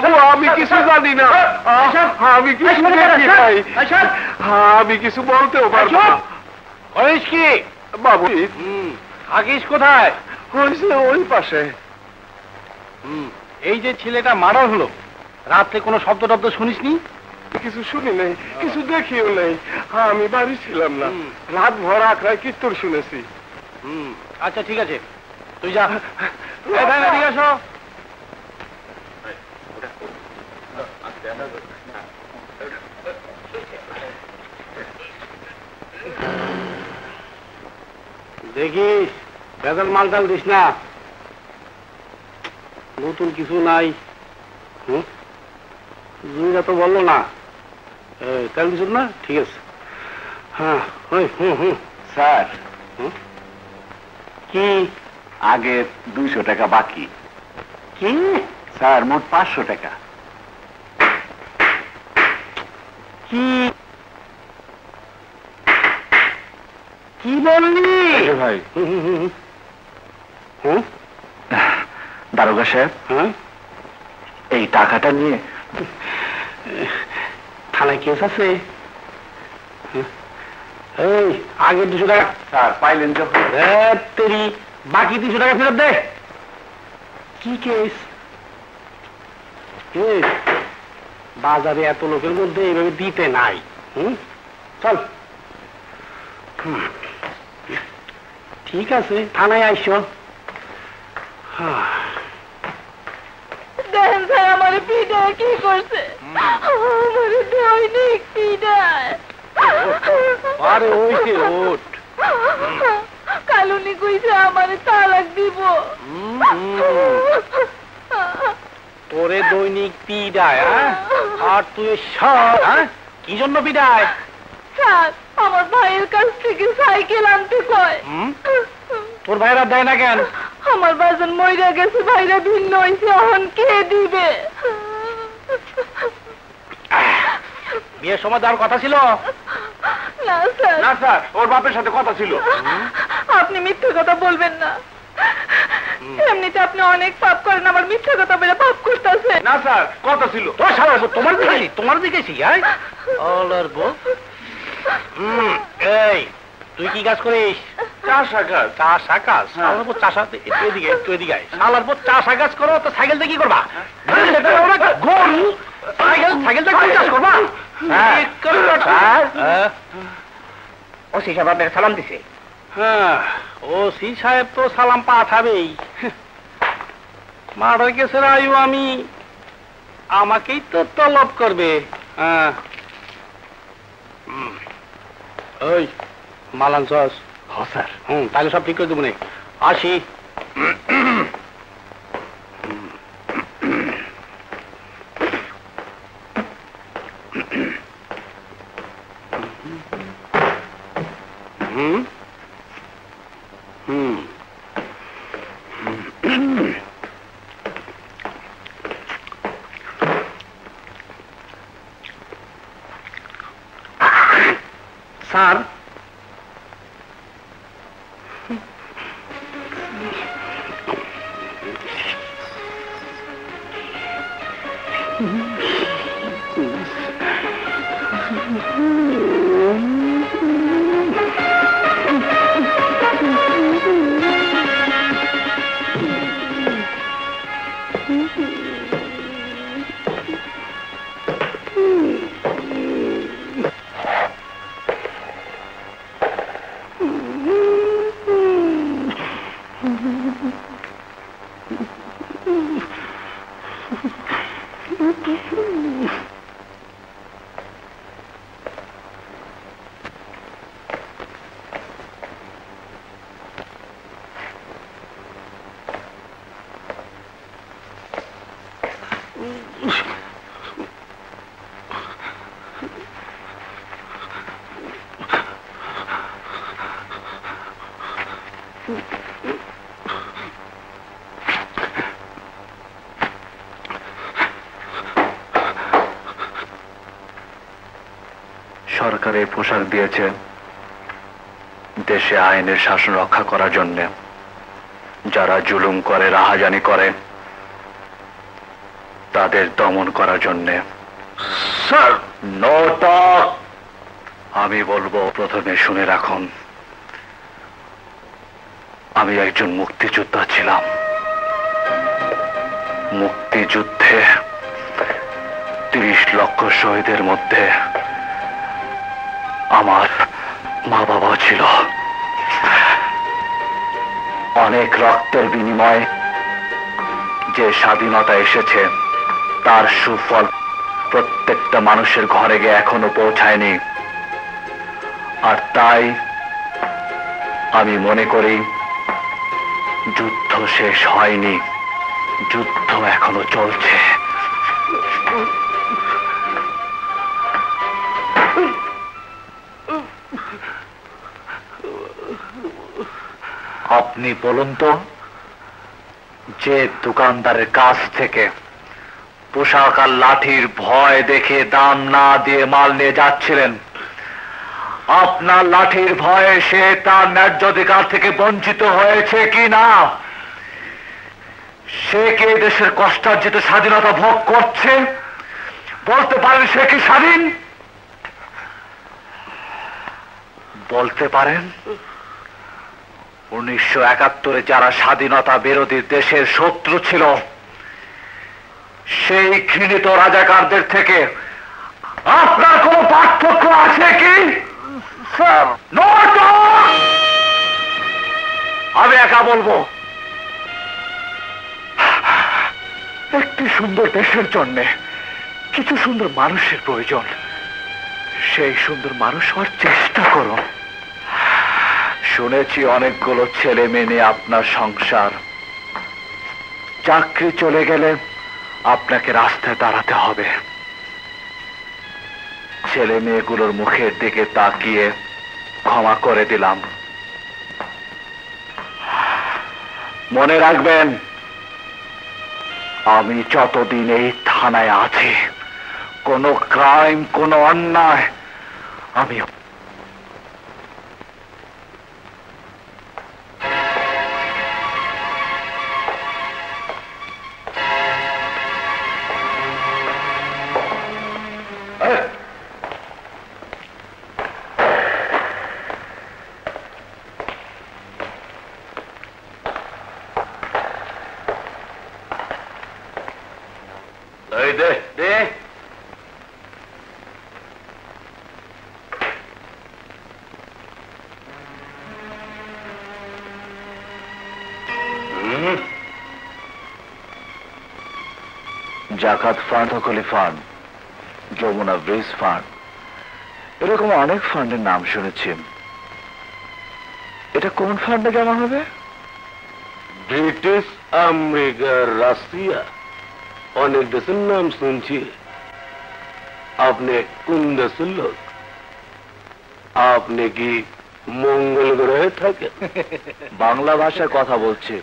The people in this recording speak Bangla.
বাবু আমি কিছু জানি না, আমি কিছু দেখি নাই, আমি কিছু বলতেও পারবো না। করিস কি বাবু? থাকিস কোথায়? হয়েছে ওই পাশে। এই যে ছেলেটা মার্ডার হলো, রাত্রে কোনো শব্দ টব্দ শুনিসনি? কিছু শুনি নাই, কিছু দেখিও নাই, আমি বাড়ি ছিলাম না, রাত ভর আখড়ায় কীর্তন শুনেছি। আচ্ছা ঠিক আছে, তুই যা। ঠিক আসো। দেখিস ভেজাল মালটাল দিস না, নতুন কিছু নাই। জুইরা তো বললো না, তেল দিস না, ঠিক আছে। হ্যাঁ স্যার কি আগে 200 টাকা বাকি? কি স্যার মোট 500 টাকা। কি কি বললি ভাই? দারোগা সাহেব, এই টাকাটা নিয়ে থানায় কেস আছে? এই আগে 200 টাকা স্যার পাইলেন যখন। তেরি বাকি 300 টাকা ফেরত দে। কি কেস? বাজারে এত লোকের মধ্যে এইভাবে দিতে নাই। চল। ঠিক আছে, থানায় আইসো। দেখেন স্যার আমার পিঠায় কি করছে, আমার দৈনিক পিঠায়। আরে ওইছে ওঠ। কালুনি কইছে আমার তালাক দিব। তোরে দৈনিক পিডায়, আর তুই সব কি জন্য পিডায়? স্যার আমার ভাইয়ের কাছ থেকে সাইকেল আনতে কয়। তোর ভাইরা দেয় না কেন? আমার বাজন মইরা গেছে, ভাইরা ভিন্ন হয়েছে, এখন কে দিবে? বিয়ের সময় দেওয়ার কথা ছিল না স্যার। না স্যার, ওর বাপের সাথে কথা ছিল। আপনি মিথ্যে কথা বলবেন না, এমনিতে আপনি অনেক পাপ করেন, আমার মিথ্যে কথা বলে পাপ করতেছে। না স্যার, কথা ছিল। তোমার দিকেছি। এই তুই কি কাজ করিস? চাষা কাজ। চাষা কাজ? এদিকে একটু এদিকে শালার পর চাষা কাজ করো তো সাইকেল দিয়ে কি করবা? গরু সাইকেল দিয়ে চাষ করবা? ও সি সাহেব আপনার সালাম দিছে। হ্যাঁ, ও সি সাহেব তো সালাম পাঠাবেই। মার্ডার কেসের আয়ু আমি, আমাকেই তো তলব করবে। হ্যাঁ, ওই মাল আনছস? হ্যাঁ স্যার। তাহলে সব ঠিক করে দেবো না, আসি। স্যার সরকারের পোশাক দিয়েছে দেশে আইনের শাসন রক্ষা করার জন্য। যারা জুলুম করে, রাহাজানি করে, তাদের দমন করার জন্যে। Sir, no talk. আমি বলবো, প্রথমে শুনে রাখুন, আমি একজন মুক্তিযোদ্ধা ছিলাম। মুক্তিযুদ্ধে 30 লক্ষ শহীদের মধ্যে আমার মা বাবা ছিল। অনেক রক্তের বিনিময়ে যে স্বাধীনতা এসেছে তার সুফল প্রত্যেকটা মানুষের ঘরে গিয়ে এখনো পৌঁছায়নি। আর তাই আমি মনে করি যুদ্ধ শেষ হয়নি, যুদ্ধ এখনো চলছে। আপনি বলুন তো, যে দোকানদারের কাছ থেকে পোশাক আর লাঠির ভয় দেখে দাম না দিয়ে মাল নিয়ে যাচ্ছিলেন, আপনার লাঠির ভয়ে সে তার ন্যায্য অধিকার থেকে বঞ্চিত হয়েছে কি না? সে কি দেশের কষ্টার্জিত স্বাধীনতা ভোগ করছে? বলতে পারেন সে কি স্বাধীন? বলতে পারেন 1971-এ যারা স্বাধীনতা বিরোধী দেশের শত্রু ছিল, সেই ঘৃণিত রাজাকারদের থেকে আপনার কোন পার্থক্য আছে কি? Sir, no talk. আমি একা বলবো, একটি সুন্দর দেশের জন্য কিছু সুন্দর মানুষের প্রয়োজন। সেই সুন্দর মানুষ হওয়ার চেষ্টা করো। শুনেছি অনেকগুলো ছেলে মেয়ে নিয়ে আপনার সংসার। চাকরি চলে গেলে আপনাকে রাস্তায় দাঁড়াতে হবে। ছেলে মেয়েগুলোর মুখের দিকে তাকিয়ে ক্ষমা করে দিলাম। মনে রাখবেন, আমি যতদিন এই থানায় আছি, কোনো ক্রাইম, কোনো অন্যায় আমি জাকাত ফান্ড, হকলি ফান্ড, যমুনা ব্রিজ ফান্ড, এরকম অনেক ফান্ডের নাম শুনেছি। এটা কোন ফান্ডে জমা হবে? ব্রিটিশ, আমেরিকা, রাশিয়া, অনেক দেশের নাম শুনছি। আপনি কোন দেশের লোক? আপনি কি মঙ্গল গ্রহে থাকেন? বাংলা ভাষায় কথা বলছি,